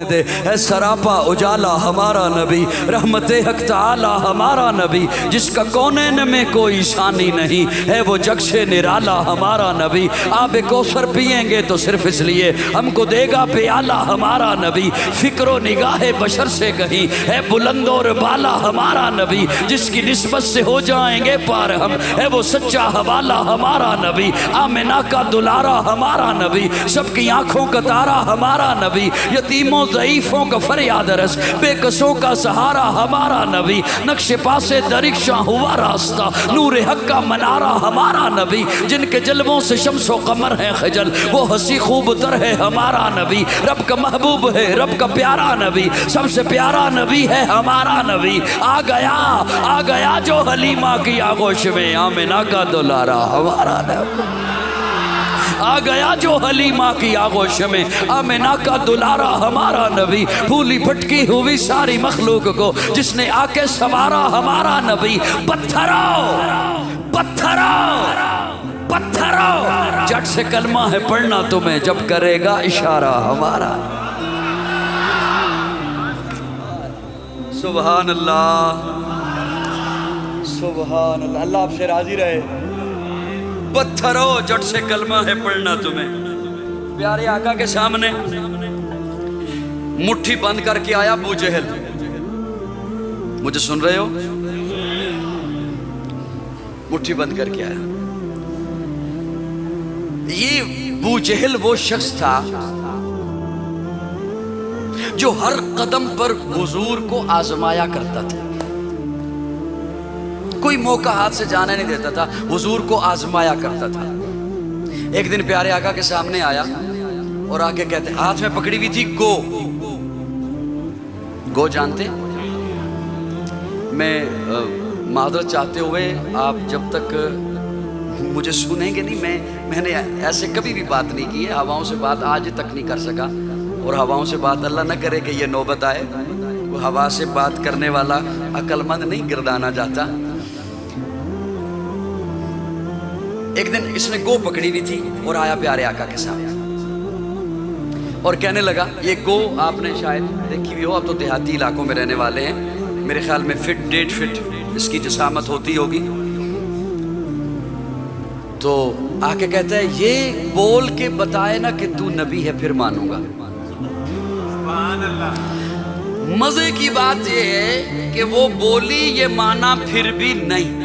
دے اے سراپا اجالا ہمارا نبی، رحمت حق تعالی ہمارا نبی، جس کا کونین میں کوئی ثانی نہیں ہے، وہ جگ سے نرالا ہمارا نبی۔ آب کوثر پئیں گے تو صرف اس لیے ہم کو دے گا پیالہ ہمارا نبی، فکر و نگاہ بشر سے کہیں ہے بلند اور بالا ہمارا نبی، جس کی نسبت سے ہو جائیں گے پار ہم ہے وہ سچا حوالہ ہمارا نبی، آمنہ کا دلارا ہمارا نبی، سب کی آنکھوں کا تارا ہمارا نبی، یتیموں ضعیفوں کا فریاد رس، بے کسوں کا سہارا ہمارا نبی، نقش پاسے درخشاں ہوا راستہ، نور حق کا منارہ ہمارا نبی، جن کے جلووں سے شمس و قمر ہے خجل، وہ ہنسی خوب تر ہے ہمارا نبی، رب کا محبوب ہے رب کا پیارا نبی، سب سے پیارا نبی ہے ہمارا نبی، آ گیا جو حلیمہ کی آغوش میں، آمنہ کا دلارا ہمارا نبی، آ گیا جو حلیمہ کی آغوش میں، آمنہ کا دلارا ہمارا نبی، پھولی پھٹکی ہوئی ساری مخلوق کو جس نے آ کے سوارا ہمارا نبی، پتھرو جٹ سے کلمہ ہے پڑھنا تمہیں جب کرے گا اشارہ ہمارا۔ سبحان اللہ سبحان اللہ، اللہ آپ سے راضی رہے۔ پتھرو جٹ سے کلمہ ہے پڑھنا تمہیں، پیارے آقا کے سامنے مٹھی بند کر کے آیا ابو جہل، مجھے سن رہے ہو؟ مٹھی بند کر کے آیا۔ یہ ابو جہل وہ شخص تھا جو ہر قدم پر حضور کو آزمایا کرتا تھا، کوئی موقع ہاتھ سے جانے نہیں دیتا تھا، حضور کو آزمایا کرتا تھا۔ ایک دن پیارے آقا کے سامنے آیا اور آگے کہتے، ہاتھ میں پکڑی ہوئی تھی گو جانتے؟ میں معذرت چاہتے ہوئے، آپ جب تک مجھے سنیں گے نہیں، میں نے ایسے کبھی بھی بات نہیں کی ہے، ہواؤں سے بات آج تک نہیں کر سکا، اور ہواؤں سے بات اللہ نہ کرے کہ یہ نوبت آئے، وہ ہوا سے بات کرنے والا عقل مند نہیں گردانا جاتا۔ ایک دن اس نے گو پکڑی ہوئی تھی اور آیا پیارے آقا کے سامنے اور کہنے لگا، یہ گو آپ نے شاید دیکھی بھی ہو، اب تو دیہاتی علاقوں میں رہنے والے ہیں، میرے خیال میں 1.5 فٹ اس کی جسامت ہوتی ہوگی۔ تو آ کے کہتا ہے، یہ بول کے بتائے نا کہ تو نبی ہے پھر مانوں گا۔ مزے کی بات یہ ہے کہ وہ بولی، یہ مانا پھر بھی نہیں۔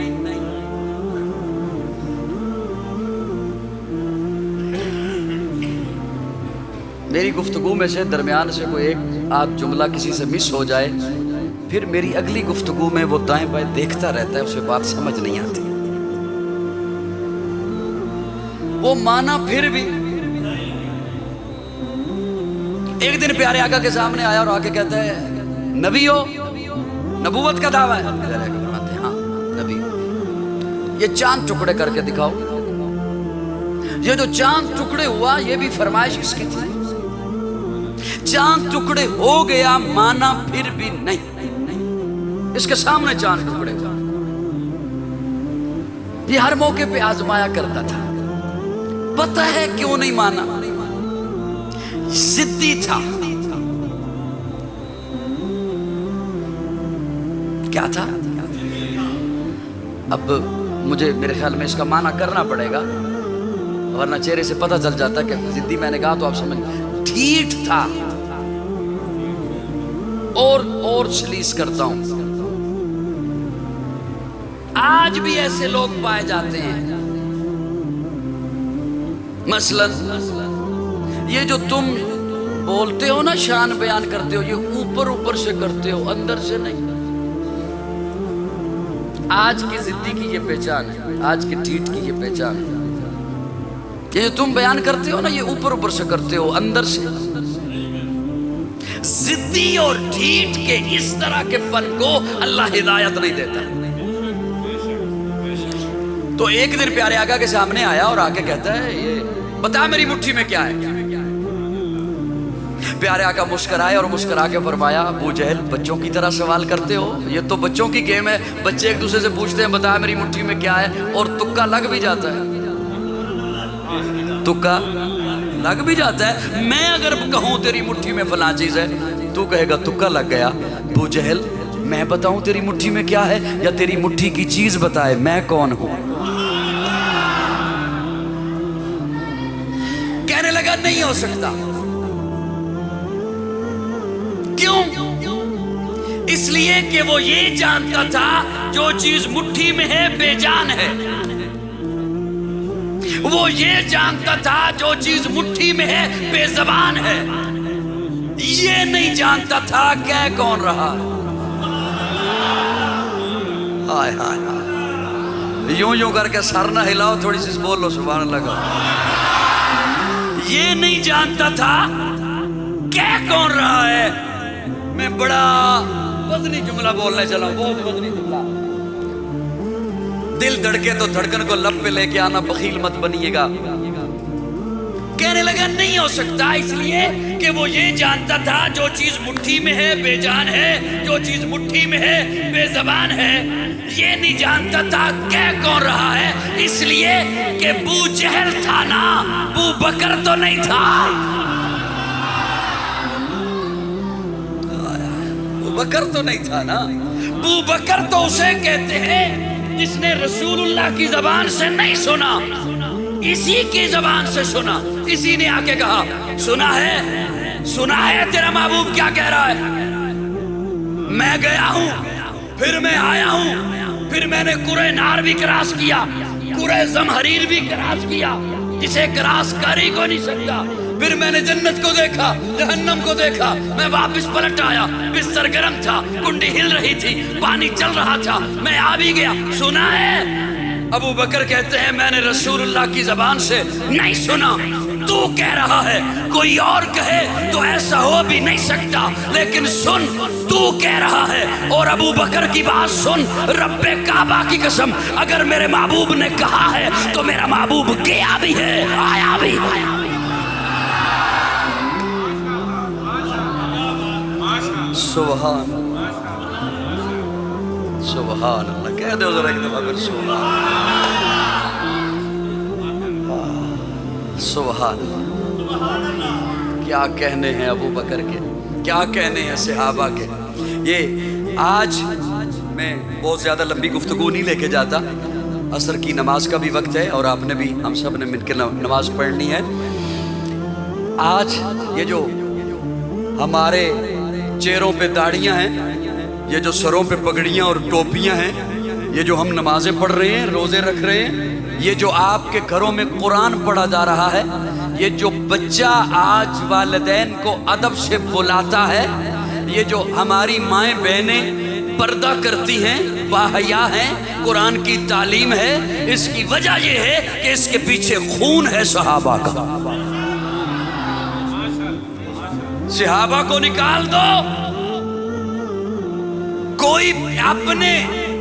میری گفتگو میں سے درمیان سے کوئی ایک آدھ جملہ کسی سے مس ہو جائے، پھر میری اگلی گفتگو میں وہ دائیں بائیں دیکھتا رہتا ہے، اسے بات سمجھ نہیں آتی۔ وہ مانا پھر بھی۔ ایک دن پیارے آقا کے سامنے آیا اور آگے کہتا ہے، نبی ہو؟ نبوت کا دعویٰ ہے؟ پیارے آقا فرماتے ہیں، ہاں نبی ہو۔ یہ چاند ٹکڑے کر کے دکھاؤ۔ یہ جو چاند ٹکڑے ہوا، یہ بھی فرمائش اس کی تھی، چاند ٹکڑے ہو گیا، مانا پھر بھی نہیں۔ اس کے سامنے چاند ٹکڑے ہوا، یہ ہر موقع پہ آزمایا کرتا تھا۔ پتہ ہے کیوں نہیں مانا؟ ضدی تھا۔ کیا تھا؟ اب مجھے میرے خیال میں اس کا معنی کرنا پڑے گا، ورنہ چہرے سے پتہ چل جاتا کہ ضدی میں نے کہا تو آپ سمجھ۔ ٹھیٹ تھا، اور سلیس کرتا ہوں۔ آج بھی ایسے لوگ پائے جاتے ہیں۔ مثلا یہ جو تم بولتے ہو نا، شان بیان کرتے ہو، یہ اوپر سے کرتے ہو، اندر سے نہیں۔ آج کی ضدی کی یہ پہچان ہے، آج کی ٹھیٹ کی یہ پہچان ہے۔ یہ جو تم بیان کرتے ہو نا، یہ اوپر سے کرتے ہو، اندر سے۔ ضدی اور ٹھیٹ کے اس طرح کے فن کو اللہ ہدایت نہیں دیتا۔ تو ایک دن پیارے آقا کے سامنے آیا اور آگے کہتا ہے، یہ بتا میری مٹھی میں کیا ہے؟ پیارے آقا مسکرائے اور مسکرا کے فرمایا، ابو جہل بچوں کی طرح سوال کرتے ہو، یہ تو بچوں کی گیم ہے، بچے ایک دوسرے سے پوچھتے ہیں بتا میری مٹھی میں کیا ہے، اور تکا لگ بھی جاتا ہے، تکا لگ بھی جاتا ہے. میں اگر کہوں تیری مٹھی میں فلاں چیز ہے تو کہے گا تکا لگ گیا. ابو جہل میں بتاؤں تیری مٹھی میں کیا ہے یا تیری مٹھی کی چیز بتائے میں کون ہوں؟ کہنے لگا نہیں ہو سکتا. کیوں؟ اس لیے کہ وہ یہ جانتا تھا جو چیز مٹھی میں ہے بے جان ہے. وہ یہ جانتا تھا جو چیز مٹھی میں ہے بے زبان ہے. یہ نہیں جانتا تھا کہہ کون رہا ہے. ہائے ہائے ہائے. یوں یوں کر کے سر نہ ہلاؤ, تھوڑی سی بول لو سبحان اللہ کا. یہ نہیں جانتا تھا کہہ کون رہا ہے. میں بڑا وزنی جملہ بولنے چلا ہوں, بہت وزنی جملہ. دل دھڑکے تو دھڑکن کو لب پہ لے کے آنا, بخیل مت بنیے گا. کہنے لگا نہیں ہو سکتا اس لیے کہ وہ یہ جانتا تھا جو چیز مٹھی میں ہے بے جان ہے, جو چیز مٹھی میں ہے بے زبان ہے. یہ نہیں جانتا تھا کہہ کون رہا ہے اس لیے کہ بو جہل تھا نا, بو بکر تو نہیں تھا. بو بکر تو نہیں تھا نا. بو بکر تو اسے کہتے ہیں جس نے رسول اللہ کی زبان سے نہیں سنا, اسی کی زبان سے سنا. اسی نے آ کے کہا سنا ہے تیرا محبوب کیا کہہ رہا ہے. میں گیا ہوں, پھر میں آیا ہوں, پھر میں نے قرے نار بھی کراس کیا, قرے زمہریر بھی کراس کیا, جسے کراس کر ہی کو نہیں سکتا. پھر میں نے جنت کو دیکھا, جہنم کو دیکھا. میں واپس پلٹ آیا, بستر گرم تھا, کنڈی ہل رہی تھی, پانی چل رہا تھا, میں آ بھی گیا. سنا ہے. ابو بکر کہتے ہیں میں نے رسول اللہ کی زبان سے نہیں سنا. تو کہہ رہا ہے, کوئی اور کہے تو ایسا ہو بھی نہیں سکتا, لیکن سن تو کہہ رہا ہے. اور ابو بکر کی بات سن, رب کعبہ کی قسم, اگر میرے محبوب نے کہا ہے تو میرا محبوب گیا بھی ہے, آیا بھی. سبحان سبحان اللہ. کہہ دو ذرا ایک دفعہ پھر سبحان اللہ. کیا کہنے ہیں ابو بکر کے, کیا کہنے ہیں صحابہ کے. یہ آج میں بہت زیادہ لمبی گفتگو نہیں لے کے جاتا. عصر کی نماز کا بھی وقت ہے اور آپ نے بھی, ہم سب نے مل کے نماز پڑھنی ہے. آج یہ جو ہمارے چہروں پہ داڑیاں ہیں, یہ جو سروں پہ پگڑیاں اور ٹوپیاں ہیں, یہ جو ہم نمازیں پڑھ رہے ہیں, روزے رکھ رہے ہیں, یہ جو آپ کے گھروں میں قرآن پڑھا جا رہا ہے, یہ جو بچہ آج والدین کو ادب سے بلاتا ہے, یہ جو ہماری مائیں بہنیں پردہ کرتی ہیں, باحیا ہیں, قرآن کی تعلیم ہے, اس کی وجہ یہ ہے کہ اس کے پیچھے خون ہے صحابہ کا. صحابہ کو نکال دو, کوئی اپنے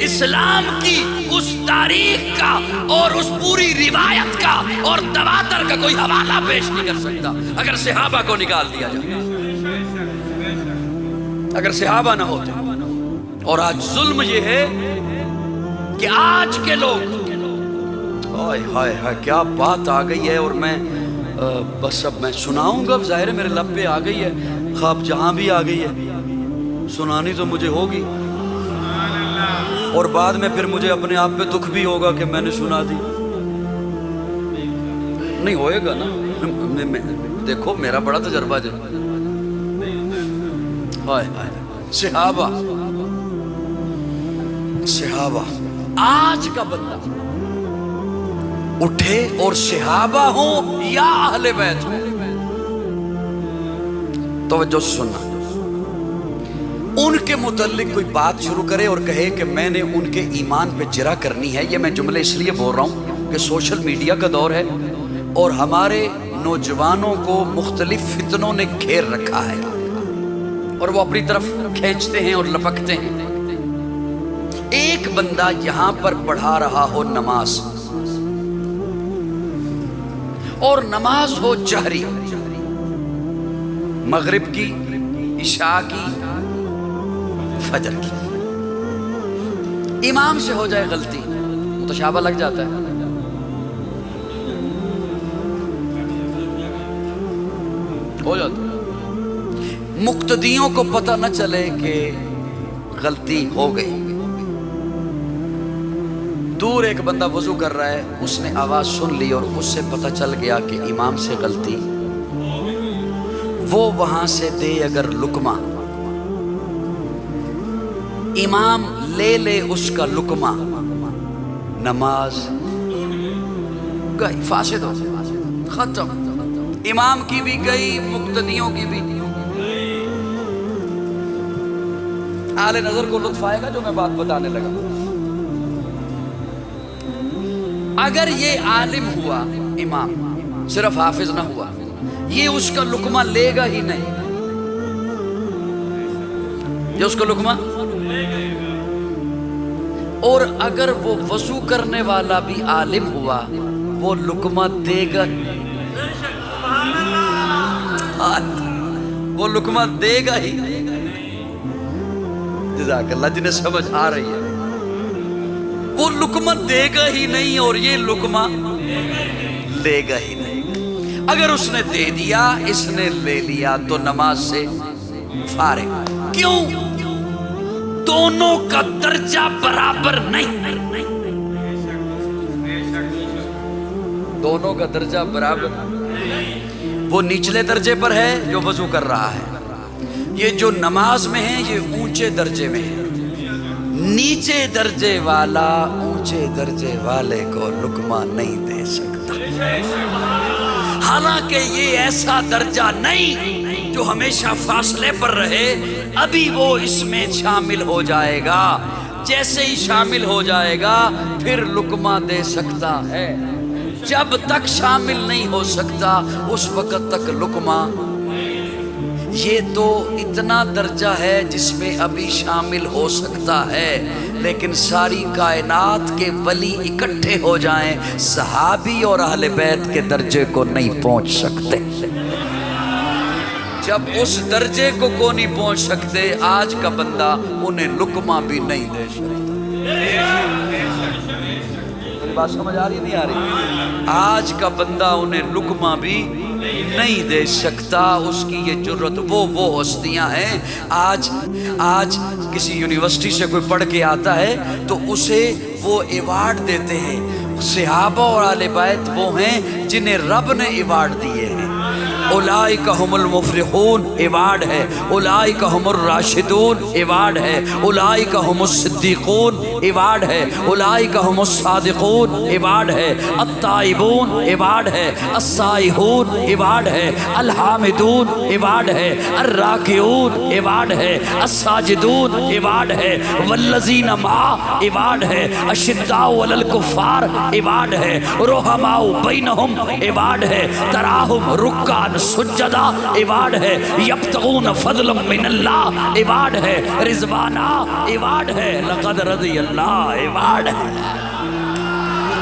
اسلام کی اس تاریخ کا اور اس پوری روایت کا اور تواتر کا کوئی حوالہ پیش نہیں کر سکتا اگر صحابہ کو نکال دیا جائے, اگر صحابہ نہ ہوتے. اور آج ظلم یہ ہے کہ آج کے لوگ, ہائے ہائے ہائے کیا بات آ گئی ہے. اور میں بس اب میں سناؤں گا, ظاہر ہے میرے لب پہ آ گئی ہے, خواب جہاں بھی آ گئی ہے, سنانی تو مجھے ہوگی. اور بعد میں پھر مجھے اپنے آپ پہ دکھ بھی ہوگا کہ میں نے سنا دی. نہیں ہوئے گا نا, دیکھو میرا بڑا تجربہ جو صحابہ آج کا بندہ اٹھے اور صحابہ ہوں یا اہل بیت ہوں, توجہ سننا, ان کے متعلق کوئی بات شروع کرے اور کہے کہ میں نے ان کے ایمان پہ جرح کرنی ہے. یہ میں جملے اس لیے بول رہا ہوں کہ سوشل میڈیا کا دور ہے اور ہمارے نوجوانوں کو مختلف فتنوں نے گھیر رکھا ہے اور وہ اپنی طرف کھینچتے ہیں اور لپکتے ہیں. ایک بندہ یہاں پر پڑھا رہا ہو نماز, اور نماز ہو جہری, مغرب کی, عشاء کی, فجر کی, امام سے ہو جائے غلطی, متشابہ لگ جاتا ہے. ہو جاتا ہے۔ مقتدیوں کو پتہ نہ چلے کہ غلطی ہو گئی۔ دور ایک بندہ وضو کر رہا ہے، اس نے آواز سن لی اور اس سے پتہ چل گیا کہ امام سے غلطی، وہ وہاں سے دے اگر لقمہ، امام لے لے اس کا لقمہ، نماز گئی، فاسد ہو، ختم، امام کی بھی گئی، مقتدیوں کی بھی۔ اہل نظر کو لطف آئے گا جو میں بات بتانے لگا۔ اگر یہ عالم ہوا امام، صرف حافظ نہ ہوا، یہ اس کا لقمہ لے گا ہی نہیں، یہ اس کا لقمہ۔ اور اگر وہ وضو کرنے والا بھی عالم ہوا، وہ لقمہ دے گا، وہ لقمہ دے گا ہی۔ جزاک اللہ، جنہیں سمجھ آ رہی ہے، وہ لقمہ دے گا ہی نہیں اور یہ لقمہ لے گا ہی نہیں۔ اگر اس نے دے دیا، اس نے لے لیا، تو نماز سے فارغ۔ کیوں؟ دونوں کا درجہ برابر نہیں، دونوں کا درجہ برابر۔ وہ نچلے درجے پر ہے جو وضو کر رہا ہے، یہ جو نماز میں ہے یہ اونچے درجے میں ہے۔ نیچے درجے والا اونچے درجے والے کو لقمہ نہیں دے سکتا، حالانکہ یہ ایسا درجہ نہیں جو ہمیشہ فاصلے پر رہے، ابھی وہ اس میں شامل ہو جائے گا، جیسے ہی شامل ہو جائے گا پھر لقمہ دے سکتا ہے۔ جب تک شامل نہیں ہو سکتا اس وقت تک لقمہ۔ یہ تو اتنا درجہ ہے جس میں ابھی شامل ہو سکتا ہے، لیکن ساری کائنات کے ولی اکٹھے ہو جائیں، صحابی اور اہل بیت کے درجے کو نہیں پہنچ سکتے۔ جب اس درجے کو نہیں پہنچ سکتے، آج کا بندہ انہیں لقمہ بھی نہیں دے سکتا۔ میری بات سمجھ آ رہی نہیں آ رہی؟ آج کا بندہ انہیں لقمہ بھی نہیں دے سکتا، اس کی یہ جرت۔ وہ ہستیاں ہیں، آج کسی یونیورسٹی سے کوئی پڑھ کے آتا ہے تو اسے وہ ایوارڈ دیتے ہیں۔ صحابہ اور اہل بیت وہ ہیں جنہیں رب نے ایوارڈ دیے ہیں۔ اولئک هم المفلحون ایوارڈ ہے، اولئک هم الراشدون ایوارڈ ہے، اولئک هم الصدیقون ایوارڈ ہے، اولئک هم الصادقون ایوارڈ ہے، التائبون ایوارڈ ہے، السائحون ایوارڈ ہے، الحامدون ایوارڈ ہے، الراکعون ایوارڈ ہے، الساجدون ایوارڈ ہے، والذین معہ ایوارڈ ہے، اشداء علی الکفار ایوارڈ ہے، رحماء بینہم ایوارڈ ہے، تراہم رکعا سجدہ ایوارڈ ہے، یبتغون فضلا من اللہ ایوارڈ ہے، رضوانہ ایوارڈ ہے، لقد رضی اللہ ایوارڈ ہے۔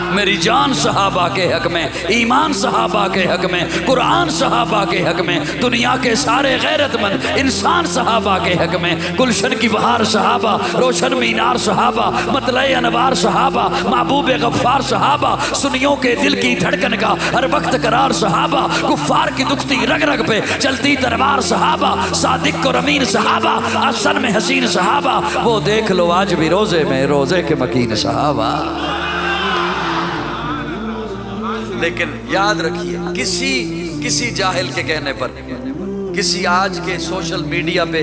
میری جان صحابہ کے حق میں، ایمان صحابہ کے حق میں، قرآن صحابہ کے حق میں، دنیا کے سارے غیرت مند انسان صحابہ کے حق میں، گلشن کی بہار صحابہ، روشن مینار صحابہ، مطلع انوار صحابہ، محبوب غفار صحابہ، سنیوں کے دل کی دھڑکن کا ہر وقت قرار صحابہ، کفار کی دکھتی رگ رگ پہ چلتی تلوار صحابہ، صادق اور امین صحابہ، احسن میں حسین صحابہ، وہ دیکھ لو آج بھی روزے میں روزے کے مکین صحابہ۔ لیکن یاد رکھیے، کسی جاہل کے کہنے پر، کسی آج کے سوشل میڈیا پہ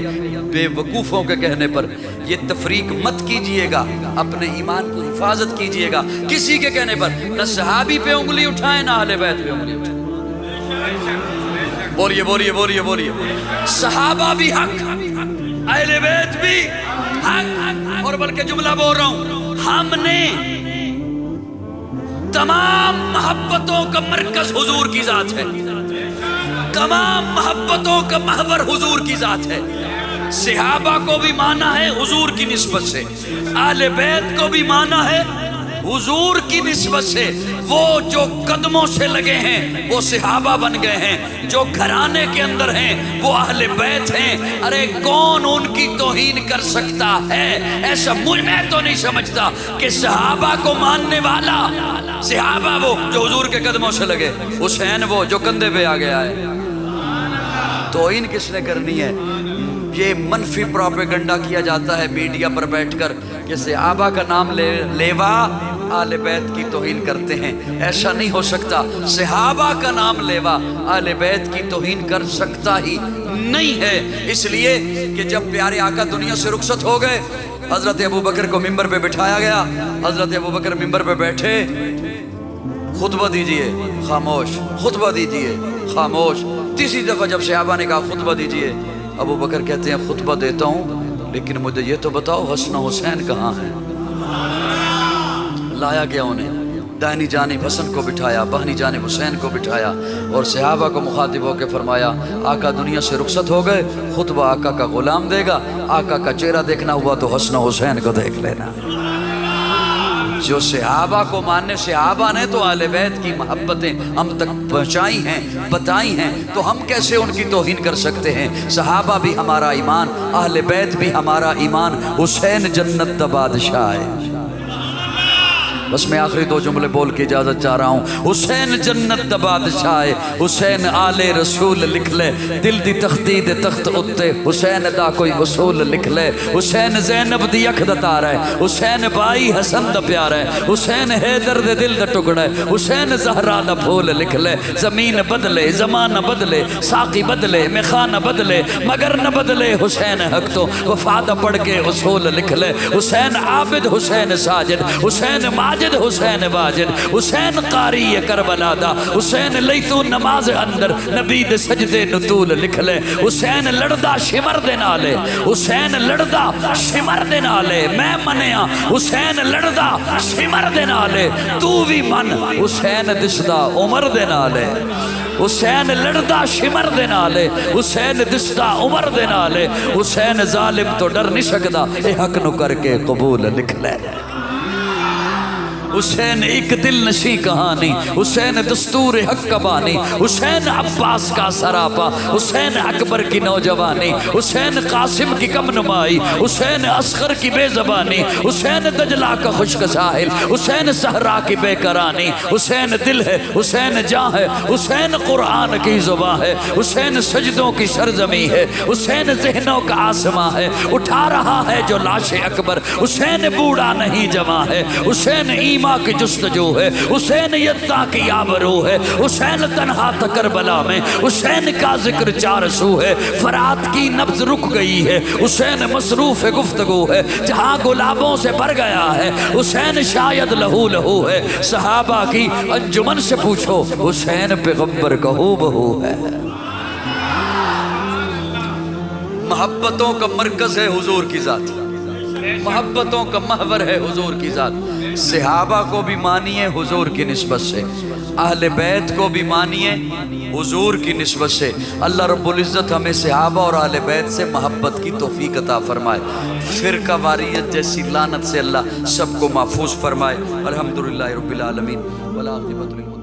بے وقوفوں کے کہنے پر یہ تفریق مت کیجئے گا، اپنے ایمان کی حفاظت کیجئے گا۔ کسی کے کہنے پر نہ صحابی پہ انگلی اٹھائیں نہ اہل بیت پہ انگلی اٹھائیں۔ بولیے بولیے بولیے بولیے، صحابہ بھی حق، اہل بیت بھی حق، اور بلکہ جملہ بول رہا ہوں، ہم نے تمام محبتوں کا مرکز حضور کی ذات ہے، تمام محبتوں کا محور حضور کی ذات ہے۔ صحابہ کو بھی مانا ہے حضور کی نسبت سے، اہل بیت کو بھی مانا ہے حضور کی نسبت سے۔ وہ جو قدموں سے لگے ہیں وہ صحابہ بن گئے ہیں، جو گھرانے کے اندر ہیں وہ اہل بیت ہیں۔ ارے کون ان کی توہین کر سکتا ہے؟ ایسا میں تو نہیں سمجھتا کہ صحابہ کو ماننے والا، صحابہ وہ جو حضور کے قدموں سے لگے، حسین وہ جو کندھے پہ آ گیا ہے، توہین کس نے کرنی ہے؟ یہ منفی پروپیگنڈا کیا جاتا ہے میڈیا پر بیٹھ کر کہ صحابہ کا نام لیوا آل بیت کی توہین کرتے ہیں. ایسا نہیں ہو سکتا. صحابہ کا نام لیوا آل بیت کی توہین کر سکتا ہی نہیں ہے. اس لیے کہ جب پیارے آقا دنیا سے رخصت ہو گئے، حضرت ابوبکر کو ممبر پہ بٹھایا گیا. حضرت ابوبکر ممبر پہ بیٹھے، خطبہ دیجئے، خاموش. خطبہ دیجئے، خاموش. تیسری دفعہ جب صحابہ نے کہا خطبہ دیجئے، ابوبکر کہتے ہیں خطبہ دیتا ہوں لیکن مجھے یہ تو بتاؤ حسن و حسین کہاں ہیں؟ لایا گیا انہیں، دائنی جانب حسن کو بٹھایا، بہنی جانب حسین کو بٹھایا، اور صحابہ کو مخاطب ہو کے فرمایا آقا دنیا سے رخصت ہو گئے، خطبہ آقا کا غلام دے گا. آقا کا چہرہ دیکھنا ہوا تو حسن و حسین کو دیکھ لینا. جو صحابہ کو ماننے، صحابہ نے تو اہل بیت کی محبتیں ہم تک پہنچائی ہیں، بتائی ہیں، تو ہم کیسے ان کی توہین کر سکتے ہیں؟ صحابہ بھی ہمارا ایمان، اہل بیت بھی ہمارا ایمان. حسین جنت دا بادشاہ ہے. بس میں آخری دو جملے بول کے اجازت چاہ رہا ہوں. حسین جنت دا بادشاہ ہے. حسین آل رسول لکھ لے، دل دی تختی دے تخت اتے حسین دا کوئی اصول لکھ لے. حسین زینب دی اکھ دا تارا ہے، حسین بائی حسن دا پیارا ہے، حسین حیدر دے دل دا ٹکڑا ہے، حسین زہرا دا پھول لکھ لے. زمین بدلے، زمانہ بدلے، ساقی بدلے، میخانہ بدلے، مگر نہ بدلے حسین حق تو. وفادہ پڑھ کے اصول لکھ لے. حسین عابد، حسین ساجد، حسین ماجد، حسین واجد، حسین قاری کربلا دا. حسین لیتو نماز اندر نبی دے سجدے نطول لکھ لے. حسین لڑدا شمر دے نالے، حسین لڑدا شمر دے نالے. میں منیا حسین لڑدا شمر دے نالے، تو بھی من حسین دسدا عمر دے نالے. حسین لڑدا شمر دے نالے، حسین دسدا عمر دے نالے. حسین ظالم تو ڈر نہیں سکدا، اے حق نو کر کے قبول لکھ لے. حسین ایک دل نشی کہانی، حسین دستور حق کا بانی، حسین عباس کا سراپا، حسین اکبر کی نوجوانی، حسین قاسم کی کم نمائی، حسین اصغر کی بے زبانی، حسین دجلہ کا خشک ساحل، حسین صحرا کی بے قرانی. حسین دل ہے، حسین جاں ہے، حسین قرآن کی زباں ہے، حسین سجدوں کی سرزمی ہے، حسین ذہنوں کا آسماں ہے. اٹھا رہا ہے جو لاش اکبر، حسین بوڑھا نہیں جوان ہے. حسین ایمان کی جستجو ہے، حسین یدہ کی آبرو ہے. حسین تنہا تھا کربلا میں، حسین کا ذکر چار سو ہے. فرات کی نبض رک گئی ہے، حسین مصروف گفتگو ہے. جہاں گلابوں سے بھر گیا ہے، حسین شاید لہو لہو ہے. صحابہ کی انجمن سے پوچھو، حسین پیغمبر کا ہو بہو ہے. محبتوں کا مرکز ہے حضور کی ذات، محبتوں کا محور ہے حضور کی ذات. صحابہ کو بھی مانیے حضور کی نسبت سے، اہل بیت کو بھی مانیے حضور کی نسبت سے. اللہ رب العزت ہمیں صحابہ اور اہل بیت سے محبت کی توفیق عطا فرمائے. فرقہ واریت جیسی لعنت سے اللہ سب کو محفوظ فرمائے. الحمدللہ رب العالمین والعاقبۃ للمتقین.